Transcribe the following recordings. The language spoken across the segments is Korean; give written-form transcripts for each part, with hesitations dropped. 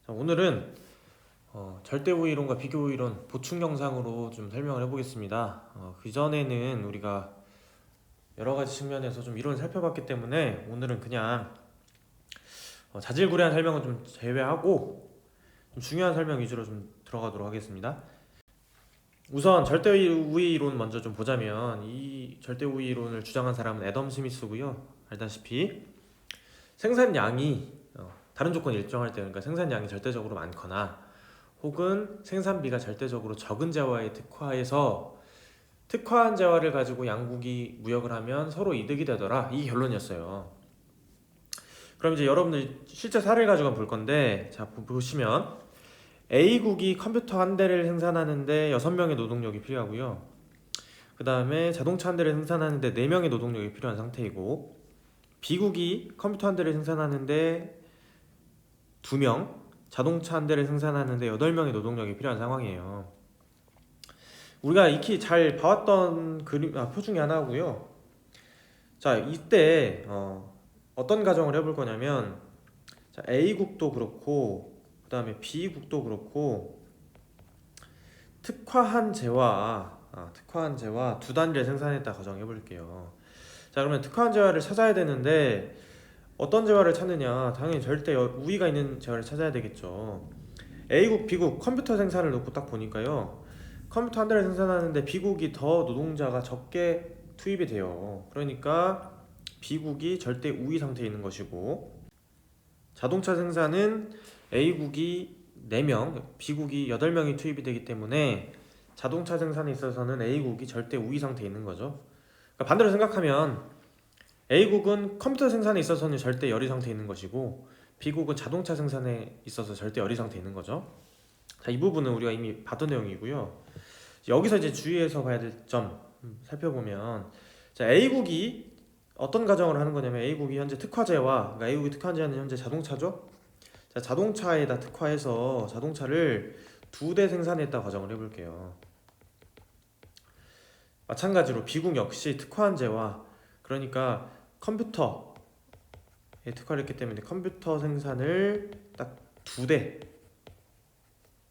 자, 오늘은 절대우위이론과 비교우위이론 보충 영상으로 좀 설명을 해보겠습니다. 그전에는 우리가 여러가지 측면에서 좀 이론을 살펴봤기 때문에 오늘은 그냥 자질구레한 설명은 좀 제외하고 좀 중요한 설명 위주로 좀 들어가도록 하겠습니다. 우선 절대우위이론 먼저 좀 보자면, 이 절대우위이론을 주장한 사람은 애덤 스미스고요. 알다시피 생산량이 다른 조건이 일정할 때, 그러니까 생산량이 절대적으로 많거나 혹은 생산비가 절대적으로 적은 재화에 특화해서 특화한 재화를 가지고 양국이 무역을 하면 서로 이득이 되더라, 이 결론이었어요. 그럼 이제 여러분들 실제 사례를 가지고 볼 건데, 자 보시면 A국이 컴퓨터 한 대를 생산하는데 6명의 노동력이 필요하고요. 그 다음에 자동차 한 대를 생산하는데 4명의 노동력이 필요한 상태이고, B국이 컴퓨터 한 대를 생산하는데 2명, 자동차 한 대를 생산하는데 8명의 노동력이 필요한 상황이에요. 우리가 익히 잘 봐왔던 표 중에 하나고요. 자, 이때 어떤 가정을 해볼 거냐면, 자, A국도 그렇고 그 다음에 B국도 그렇고 특화한 재화 두 단위를 생산했다 가정해 볼게요. 자, 그러면 특화한 재화를 찾아야 되는데 어떤 재화를 찾느냐? 당연히 절대 우위가 있는 재화를 찾아야 되겠죠. A국, B국 컴퓨터 생산을 놓고 딱 보니까요, 컴퓨터 한 대를 생산하는데 B국이 더 노동자가 적게 투입이 돼요. 그러니까 B국이 절대 우위 상태에 있는 것이고, 자동차 생산은 A국이 4명, B국이 8명이 투입이 되기 때문에 자동차 생산에 있어서는 A국이 절대 우위 상태에 있는 거죠. 그러니까 반대로 생각하면 A국은 컴퓨터 생산에 있어서는 절대 열의 상태에 있는 것이고, B국은 자동차 생산에 있어서 절대 열의 상태에 있는 거죠. 자, 이 부분은 우리가 이미 봤던 내용이고요. 여기서 이제 주의해서 봐야 될 점 살펴보면, 자, A국이 어떤 가정을 하는 거냐면, A국이 현재 특화재와, 그러니까 A국이 특화재는 현재 자동차죠. 자, 자동차에다 특화해서 자동차를 2대 생산했다 가정을 해볼게요. 마찬가지로 B국 역시 특화한 재와, 그러니까 컴퓨터에 특화를 했기 때문에 컴퓨터 생산을 딱 2대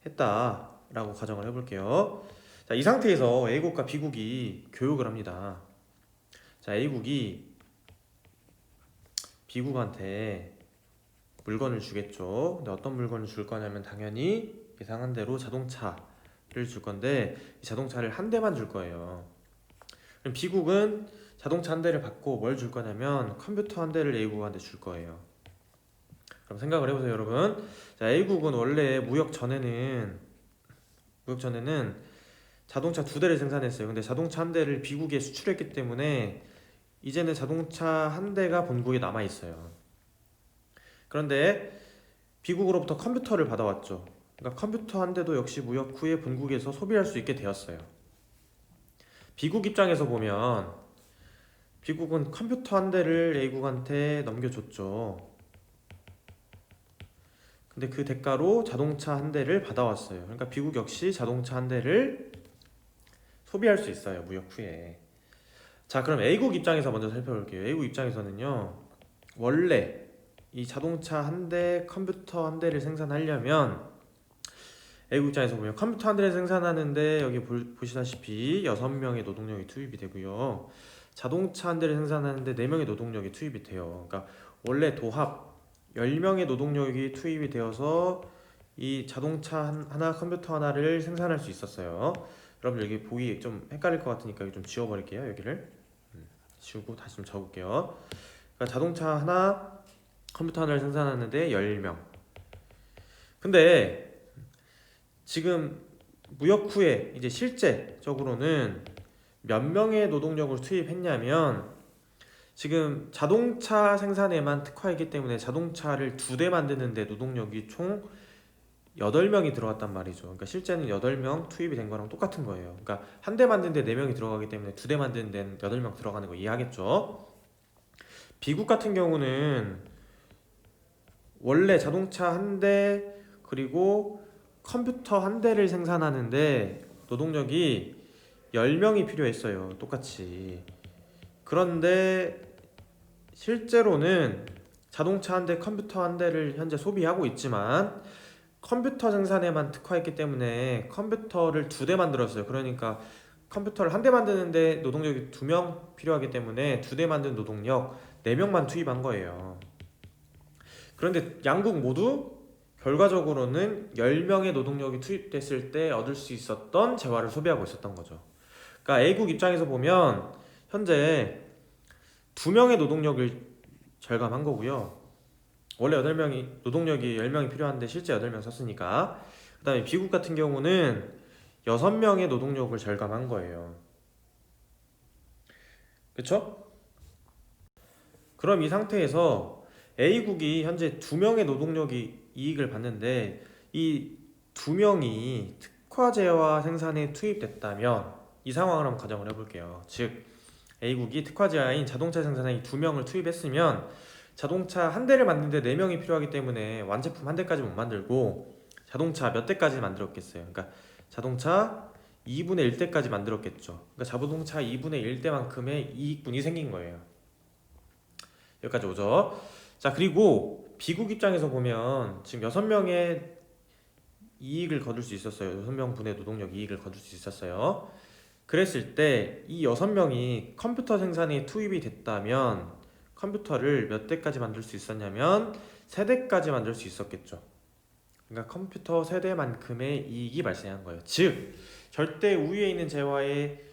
했다라고 가정을 해볼게요. 자, 이 상태에서 A국과 B국이 교역을 합니다. 자, A국이 B국한테 물건을 주겠죠. 근데 어떤 물건을 줄 거냐면, 당연히 예상한 대로 자동차를 줄 건데, 이 자동차를 한 대만 줄 거예요. 그럼 B국은 자동차 한 대를 받고 뭘 줄 거냐면 컴퓨터 한 대를 A국한테 줄 거예요. 그럼 생각을 해보세요, 여러분. 자, A국은 원래 무역 전에는 자동차 2대를 생산했어요. 근데 자동차 한 대를 B국에 수출했기 때문에 이제는 자동차 한 대가 본국에 남아 있어요. 그런데 B국으로부터 컴퓨터를 받아왔죠. 그러니까 컴퓨터 한 대도 역시 무역 후에 본국에서 소비할 수 있게 되었어요. B국 입장에서 보면 B국은 컴퓨터 한 대를 A국한테 넘겨줬죠. 근데 그 대가로 자동차 한 대를 받아왔어요. 그러니까 B국 역시 자동차 한 대를 소비할 수 있어요, 무역 후에. 자, 그럼 A국 입장에서 먼저 살펴볼게요. A국 입장에서는요, 원래 이 자동차 한 대, 컴퓨터 한 대를 생산하려면, A국 입장에서 보면 컴퓨터 한 대를 생산하는데 여기 보시다시피 6명의 노동력이 투입이 되고요. 자동차 한 대를 생산하는데 4명의 노동력이 투입이 돼요. 그러니까 원래 도합 10명의 노동력이 투입이 되어서 이 자동차 하나, 컴퓨터 하나를 생산할 수 있었어요. 여러분 여기 보기 좀 헷갈릴 것 같으니까 좀 지워버릴게요. 여기를 지우고 다시 좀 적을게요. 그러니까 자동차 하나, 컴퓨터 하나를 생산하는데 10명. 근데 지금 무역 후에 이제 실제적으로는 몇 명의 노동력을 투입했냐면, 지금 자동차 생산에만 특화했기 때문에 자동차를 2대 만드는데 노동력이 총 8명이 들어갔단 말이죠. 그러니까 실제는 8명 투입이 된 거랑 똑같은 거예요. 그러니까 한 대 만드는데 4명이 들어가기 때문에 2대 만드는 데는 8명 들어가는 거 이해하겠죠? B국 같은 경우는 원래 자동차 한 대 그리고 컴퓨터 한 대를 생산하는데 노동력이 10명이 필요했어요, 똑같이. 그런데 실제로는 자동차 한 대, 컴퓨터 한 대를 현재 소비하고 있지만 컴퓨터 생산에만 특화했기 때문에 컴퓨터를 2대 만들었어요. 그러니까 컴퓨터를 한 대 만드는데 노동력이 2명 필요하기 때문에 2대 만든 노동력 4명만 투입한 거예요. 그런데 양국 모두 결과적으로는 10명의 노동력이 투입됐을 때 얻을 수 있었던 재화를 소비하고 있었던 거죠. 그러니까 A국 입장에서 보면 현재 2명의 노동력을 절감한 거고요. 원래 8명이 노동력이 10명이 필요한데 실제 8명 썼으니까. 그 다음에 B국 같은 경우는 6명의 노동력을 절감한 거예요. 그쵸? 그럼 이 상태에서 A국이 현재 2명의 노동력이 이익을 받는데 이 2명이 특화제와 생산에 투입됐다면 이 상황을 한번 가정을 해볼게요. 즉 A국이 특화제화인 자동차 생산에 이 2명을 투입했으면 자동차 한 대를 만드는데 4명이 필요하기 때문에 완제품 한 대까지 못 만들고 자동차 몇 대까지 만들었겠어요. 그러니까 자동차 2분의 1대까지 만들었겠죠. 그러니까 자동차 2분의 1대만큼의 이익분이 생긴 거예요. 여기까지 오죠. 자, 그리고 B국 입장에서 보면 지금 6명의 이익을 거둘 수 있었어요. 6명 분의 노동력 이익을 거둘 수 있었어요. 그랬을 때 이 6명이 컴퓨터 생산에 투입이 됐다면 컴퓨터를 몇 대까지 만들 수 있었냐면 3대까지 만들 수 있었겠죠. 그러니까 컴퓨터 세대만큼의 이익이 발생한 거예요. 즉 절대 우위에 있는 재화에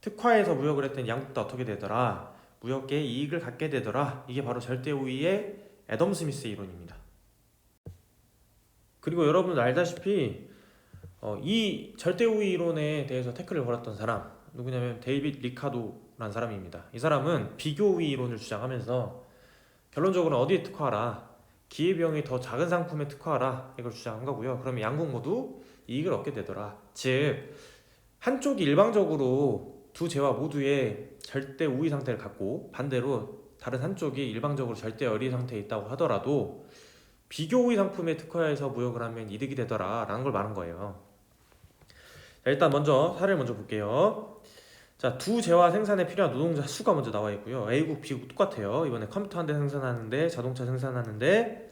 특화해서 무역을 했던 양국 다 어떻게 되더라? 무역계에 이익을 갖게 되더라. 이게 바로 절대 우위의 애덤 스미스의 이론입니다. 그리고 여러분 알다시피 이 절대 우위 이론에 대해서 태클을 걸었던 사람 누구냐면 데이빗 리카도라는 사람입니다. 이 사람은 비교 우위 이론을 주장하면서 결론적으로 어디에 특화하라? 기회비용이 더 작은 상품에 특화하라. 이걸 주장한 거고요. 그러면 양국 모두 이익을 얻게 되더라. 즉 한쪽이 일방적으로 두 재화 모두의 절대 우위 상태를 갖고 반대로 다른 한쪽이 일방적으로 절대 열의 상태에 있다고 하더라도 비교 우위 상품에 특화해서 무역을 하면 이득이 되더라 라는 걸 말한 거예요. 자, 일단 먼저 사례를 먼저 볼게요. 자, 두 재화 생산에 필요한 노동자 수가 먼저 나와 있고요. A국, B국 똑같아요. 이번에 컴퓨터 한 대 생산하는데 자동차 생산하는데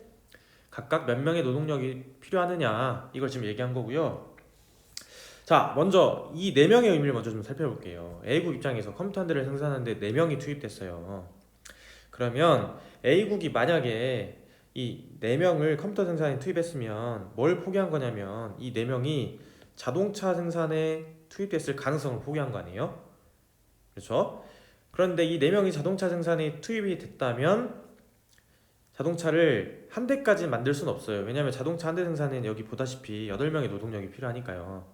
각각 몇 명의 노동력이 필요하느냐 이걸 지금 얘기한 거고요. 자, 먼저 이 4명의 의미를 먼저 좀 살펴볼게요. A국 입장에서 컴퓨터 한 대를 생산하는데 4명이 투입됐어요. 그러면 A국이 만약에 이 4명을 컴퓨터 생산에 투입했으면 뭘 포기한 거냐면 이 4명이 자동차 생산에 투입됐을 가능성을 포기한 거 아니에요? 그렇죠? 그런데 이 4명이 자동차 생산에 투입이 됐다면 자동차를 한 대까지 만들 수는 없어요. 왜냐하면 자동차 한 대 생산에는 여기 보다시피 8명의 노동력이 필요하니까요.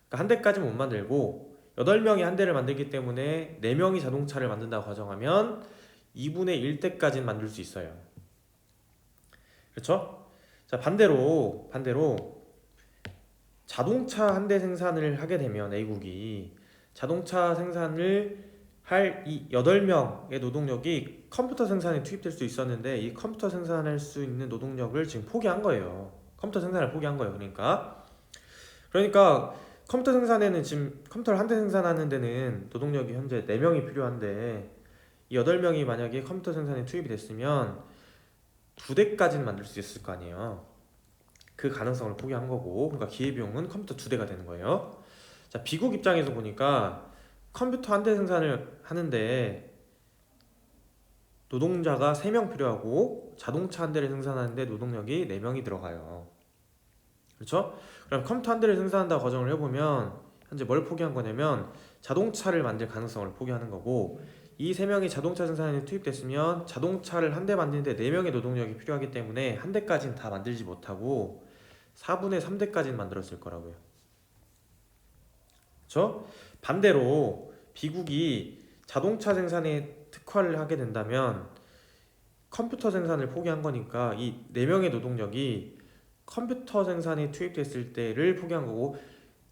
그러니까 한 대까지는 못 만들고 8명이 한 대를 만들기 때문에 4명이 자동차를 만든다고 가정하면 2분의 1대까지는 만들 수 있어요. 그렇죠? 자, 반대로 자동차 한 대 생산을 하게 되면 A국이 자동차 생산을 할 이 8명의 노동력이 컴퓨터 생산에 투입될 수 있었는데 이 컴퓨터 생산할 수 있는 노동력을 지금 포기한 거예요. 컴퓨터 생산을 포기한 거예요. 그러니까 컴퓨터 생산에는 지금 컴퓨터를 한 대 생산하는 데는 노동력이 현재 4명이 필요한데 이 8명이 만약에 컴퓨터 생산에 투입이 됐으면 2대까지는 만들 수 있을 거 아니에요. 그 가능성을 포기한 거고 그러니까 기회비용은 컴퓨터 2대가 되는 거예요. 자, B국 입장에서 보니까 컴퓨터 한 대 생산을 하는데 노동자가 3명 필요하고 자동차 한 대를 생산하는데 노동력이 4명이 들어가요. 그렇죠? 그럼 컴퓨터 한 대를 생산한다고 가정을 해보면 현재 뭘 포기한 거냐면 자동차를 만들 가능성을 포기하는 거고 이 3명이 자동차 생산에 투입됐으면 자동차를 한 대 만드는데 4명의 노동력이 필요하기 때문에 한 대까지는 다 만들지 못하고 4분의 3대까지는 만들었을 거라고요. 그렇죠? 반대로 B국이 자동차 생산에 특화를 하게 된다면 컴퓨터 생산을 포기한 거니까 이 4명의 노동력이 컴퓨터 생산에 투입됐을 때를 포기한 거고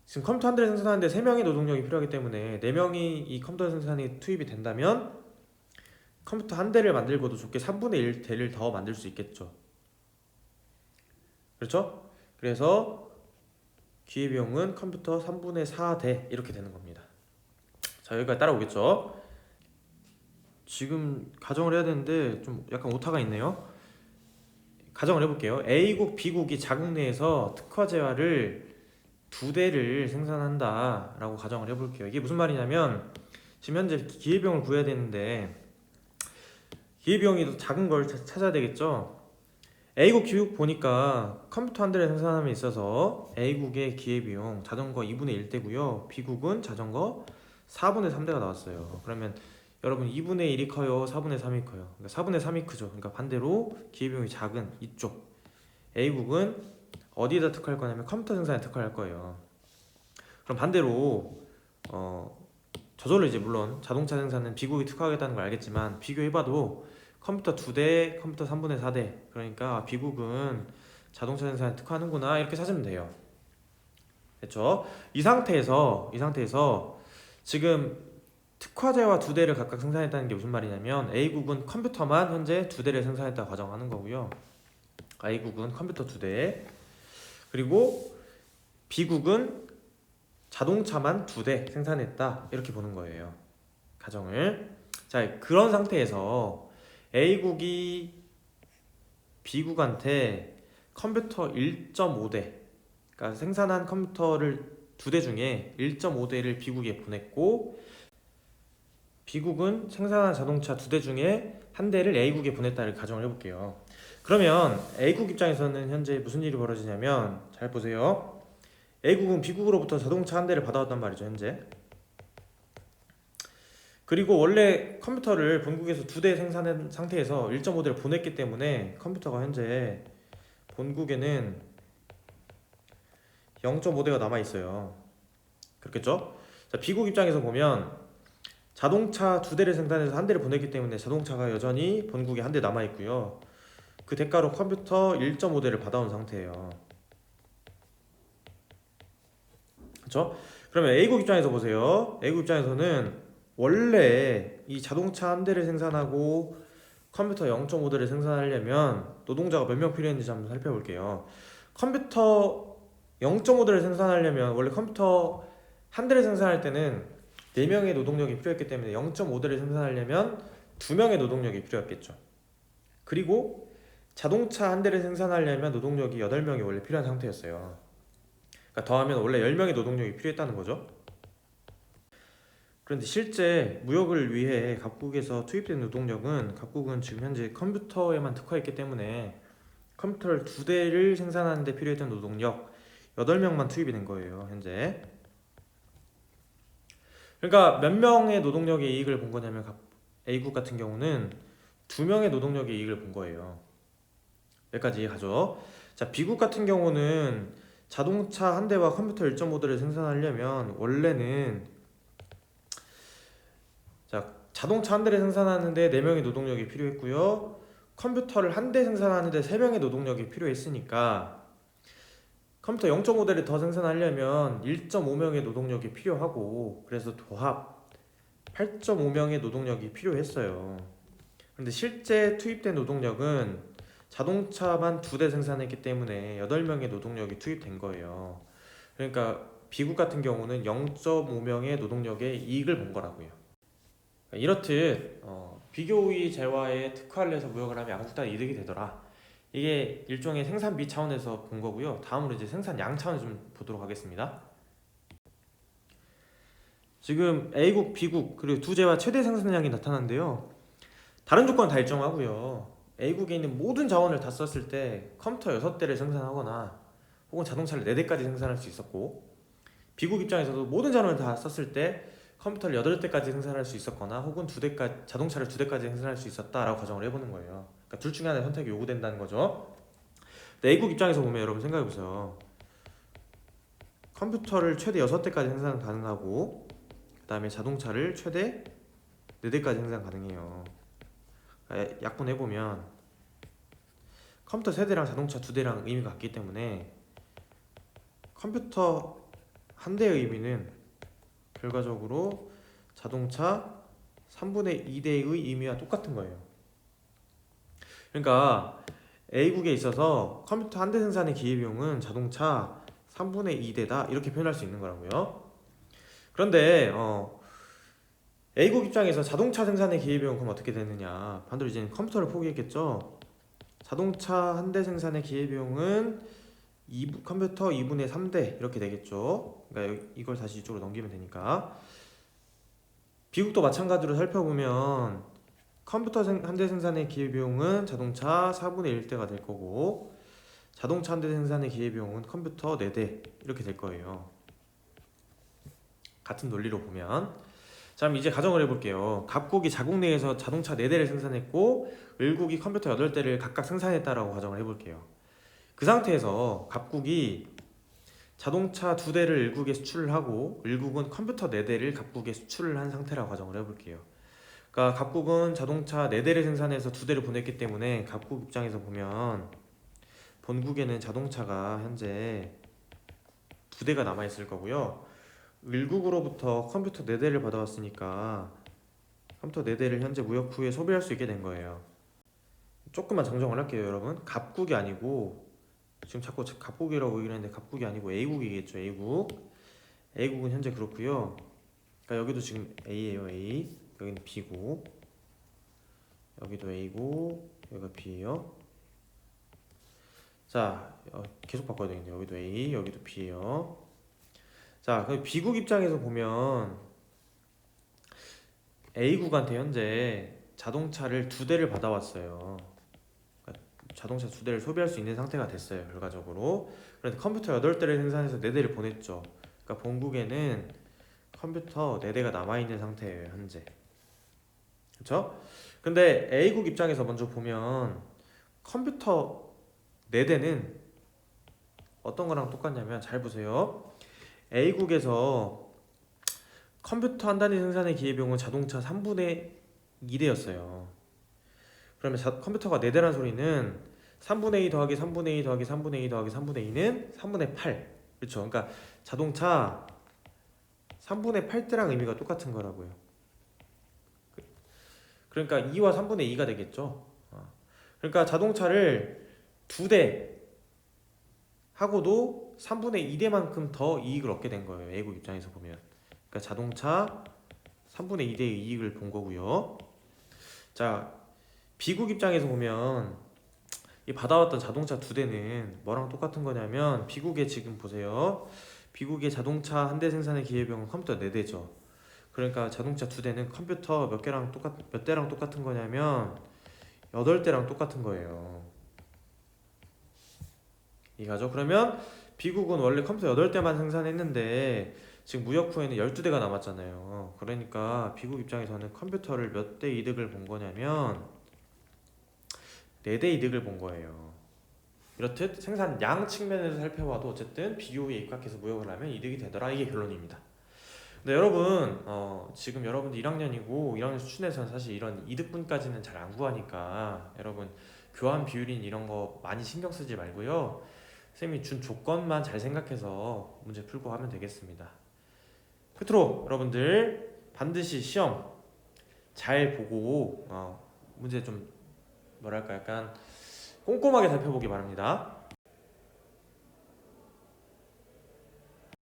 지금 컴퓨터 한 대를 생산하는데 3명의 노동력이 필요하기 때문에 4명이 이 컴퓨터 생산에 투입이 된다면 컴퓨터 한 대를 만들고도 좋게 3분의 1대를 더 만들 수 있겠죠. 그렇죠? 그래서 기회비용은 컴퓨터 3분의 4대 이렇게 되는 겁니다. 자, 여기까지 따라오겠죠? 지금 가정을 해야 되는데 좀 약간 오타가 있네요. 가정을 해볼게요. A국, B국이 자국 내에서 특화재화를 두 대를 생산한다 라고 가정을 해볼게요. 이게 무슨 말이냐면 지금 현재 기계비용을 구해야 되는데 기계비용이 더 작은 걸 찾아야 되겠죠. A국, B국 보니까 컴퓨터 한 대를 생산함에 있어서 A국의 기계비용 자전거 2분의 1대고요. B국은 자전거 4분의 3대가 나왔어요. 그러면 여러분 2분의 1이 커요? 4분의 3이 커요? 그러니까 4분의 3이 크죠. 그러니까 반대로 기계비용이 작은 이쪽 A국은 어디에다 특화할 거냐면 컴퓨터 생산에 특화할 거예요. 그럼 반대로 저절로 이제 물론 자동차 생산은 B국이 특화하겠다는 걸 알겠지만 비교해봐도 컴퓨터 2대, 컴퓨터 3분의 4대 그러니까 B국은 자동차 생산에 특화하는구나 이렇게 찾으면 돼요. 됐죠? 이 상태에서 지금 특화재와 두 대를 각각 생산했다는 게 무슨 말이냐면 A국은 컴퓨터만 현재 두 대를 생산했다고 가정하는 거고요. A국은 컴퓨터 두 대, 그리고 B국은 자동차만 두 대 생산했다 이렇게 보는 거예요. 가정을. 자, 그런 상태에서 A국이 B국한테 컴퓨터 1.5대, 그러니까 생산한 컴퓨터를 두 대 중에 1.5대를 B국에 보냈고 B국은 생산한 자동차 두 대 중에 한 대를 A국에 보냈다를 가정을 해볼게요. 그러면 A국 입장에서는 현재 무슨 일이 벌어지냐면 잘 보세요. A국은 B국으로부터 자동차 한 대를 받아왔단 말이죠 현재. 그리고 원래 컴퓨터를 본국에서 두 대 생산한 상태에서 1.5대를 보냈기 때문에 컴퓨터가 현재 본국에는 0.5대가 남아있어요. 그렇겠죠? 자, B국 입장에서 보면 자동차 두 대를 생산해서 한 대를 보냈기 때문에 자동차가 여전히 본국에 한 대 남아있고요. 그 대가로 컴퓨터 1.5대를 받아온 상태예요. 그렇죠? 그러면 A국 입장에서 보세요. A국 입장에서는 원래 이 자동차 한 대를 생산하고 컴퓨터 0.5대를 생산하려면 노동자가 몇 명 필요했는지 한번 살펴볼게요. 컴퓨터 0.5대를 생산하려면 원래 컴퓨터 한 대를 생산할 때는 4명의 노동력이 필요했기 때문에 0.5대를 생산하려면 2명의 노동력이 필요했겠죠. 그리고 자동차 한 대를 생산하려면 노동력이 8명이 원래 필요한 상태였어요. 그러니까 더하면 원래 10명의 노동력이 필요했다는 거죠. 그런데 실제 무역을 위해 각국에서 투입된 노동력은 각국은 지금 현재 컴퓨터에만 특화했기 때문에 컴퓨터를 두 대를 생산하는 데 필요했던 노동력 8명만 투입이 된 거예요 현재. 그러니까 몇 명의 노동력의 이익을 본 거냐면 A국 같은 경우는 2명의 노동력의 이익을 본 거예요. 여기까지 이해가죠? 자, B국 같은 경우는 자동차 한 대와 컴퓨터 1.5대를 생산하려면 원래는 자동차 한 대를 생산하는데 4명의 노동력이 필요했고요. 컴퓨터를 한 대 생산하는데 3명의 노동력이 필요했으니까 컴퓨터 0.5대를 더 생산하려면 1.5명의 노동력이 필요하고 그래서 도합 8.5명의 노동력이 필요했어요. 그런데 실제 투입된 노동력은 자동차만 2대 생산했기 때문에 8명의 노동력이 투입된 거예요. 그러니까 B국 같은 경우는 0.5명의 노동력의 이익을 본 거라고요. 이렇듯 비교의 재화에 특화를 해서 무역을 하면 양국 다 이득이 되더라. 이게 일종의 생산비 차원에서 본 거고요. 다음으로 이제 생산양 차원을 좀 보도록 하겠습니다. 지금 A국, B국 그리고 두 재화 최대 생산량이 나타났는데요. 다른 조건은 다 일정하고요. A국에 있는 모든 자원을 다 썼을 때 컴퓨터 6대를 생산하거나 혹은 자동차를 4대까지 생산할 수 있었고 B국 입장에서도 모든 자원을 다 썼을 때 컴퓨터를 8대까지 생산할 수 있었거나 혹은 자동차를 2대까지 생산할 수 있었다라고 가정을 해보는 거예요. 그러니까 둘 중에 하나의 선택이 요구된다는 거죠. 근데 A국 입장에서 보면 여러분 생각해보세요. 컴퓨터를 최대 6대까지 생산 가능하고 그 다음에 자동차를 최대 4대까지 생산 가능해요. 그러니까 약분해보면 컴퓨터 3대랑 자동차 2대랑 의미가 같기 때문에 컴퓨터 한 대의 의미는 결과적으로 자동차 3분의 2대의 의미와 똑같은 거예요. 그러니까 A국에 있어서 컴퓨터 한 대 생산의 기계비용은 자동차 3분의 2대다 이렇게 표현할 수 있는 거라고요. 그런데 A국 입장에서 자동차 생산의 기계비용은 그럼 어떻게 되느냐, 반대로 이제는 컴퓨터를 포기했겠죠. 자동차 한 대 생산의 기회비용은 컴퓨터 2분의 3대 이렇게 되겠죠. 그러니까 이걸 다시 이쪽으로 넘기면 되니까. 비국도 마찬가지로 살펴보면 컴퓨터 한 대 생산의 기회비용은 자동차 4분의 1대가 될 거고, 자동차 한 대 생산의 기회비용은 컴퓨터 4대 이렇게 될 거예요. 같은 논리로 보면. 자, 그럼 이제 가정을 해볼게요. 갑국이 자국 내에서 자동차 4대를 생산했고 을국이 컴퓨터 8대를 각각 생산했다라고 가정을 해볼게요. 그 상태에서 갑국이 자동차 2대를 을국에 수출을 하고 을국은 컴퓨터 4대를 갑국에 수출을 한 상태라고 가정을 해볼게요. 그러니까 갑국은 자동차 4대를 생산해서 2대를 보냈기 때문에 갑국 입장에서 보면 본국에는 자동차가 현재 2대가 남아있을 거고요. 을국으로부터 컴퓨터 4대를 받아왔으니까 컴퓨터 4대를 현재 무역 후에 소비할 수 있게 된 거예요. 조금만 정정을 할게요, 여러분. 갑국이 아니고, 지금 자꾸 갑국이라고 얘기를 했는데 갑국이 아니고 A국이겠죠. A국은 현재 그렇고요. 그러니까 여기도 지금 A예요. A. 여기는 B고, 여기도 A고, 여기가 B예요. 자, 계속 바꿔야 되겠네요. 여기도 A, 여기도 B예요. 자, 그럼 B국 입장에서 보면 A국한테 현재 자동차를 2대를 받아왔어요. 그러니까 자동차 2대를 소비할 수 있는 상태가 됐어요, 결과적으로. 그런데 컴퓨터 8대를 생산해서 4대를 보냈죠. 그러니까 본국에는 컴퓨터 4대가 남아있는 상태예요, 현재. 그렇죠? 근데 A국 입장에서 먼저 보면 컴퓨터 4대는 어떤 거랑 똑같냐면, 잘 보세요. A국에서 컴퓨터 한 단위 생산의 기회비용은 자동차 3분의 2대였어요. 그러면 컴퓨터가 4대란 소리는 3분의 2 더하기 3분의 2 더하기 3분의 2 더하기 3분의 2는 3분의 8. 그렇죠? 그러니까 자동차 3분의 8대랑 의미가 똑같은 거라고요. 그러니까 2와 3분의 2가 되겠죠. 그러니까 자동차를 2대 하고도 3분의 2대만큼 더 이익을 얻게 된 거예요, A국 입장에서 보면. 그러니까 자동차 3분의 2대의 이익을 본 거고요. 자, B국 입장에서 보면 이 받아왔던 자동차 2대는 뭐랑 똑같은 거냐면, B국에 지금 보세요. B국의 자동차 한 대 생산의 기회비용은 컴퓨터 4대죠. 그러니까 자동차 2대는 컴퓨터 몇 대랑 똑같은 거냐면 8대랑 똑같은 거예요. 이해가죠? 그러면 B국은 원래 컴퓨터 8대만 생산했는데 지금 무역 후에는 12대가 남았잖아요. 그러니까 B국 입장에서는 컴퓨터를 몇 대 이득을 본 거냐면 4대 이득을 본 거예요. 이렇듯 생산 양 측면에서 살펴봐도 어쨌든 비교에 입각해서 무역을 하면 이득이 되더라, 이게 결론입니다. 근데 여러분, 지금 여러분들 1학년이고 1학년 수준에서는 사실 이런 이득분까지는 잘 안 구하니까 여러분 교환 비율인 이런 거 많이 신경 쓰지 말고요. 쌤이 준 조건만 잘 생각해서 문제 풀고 하면 되겠습니다. 끝으로 여러분들 반드시 시험 잘 보고 문제 좀 뭐랄까 약간 꼼꼼하게 살펴보기 바랍니다.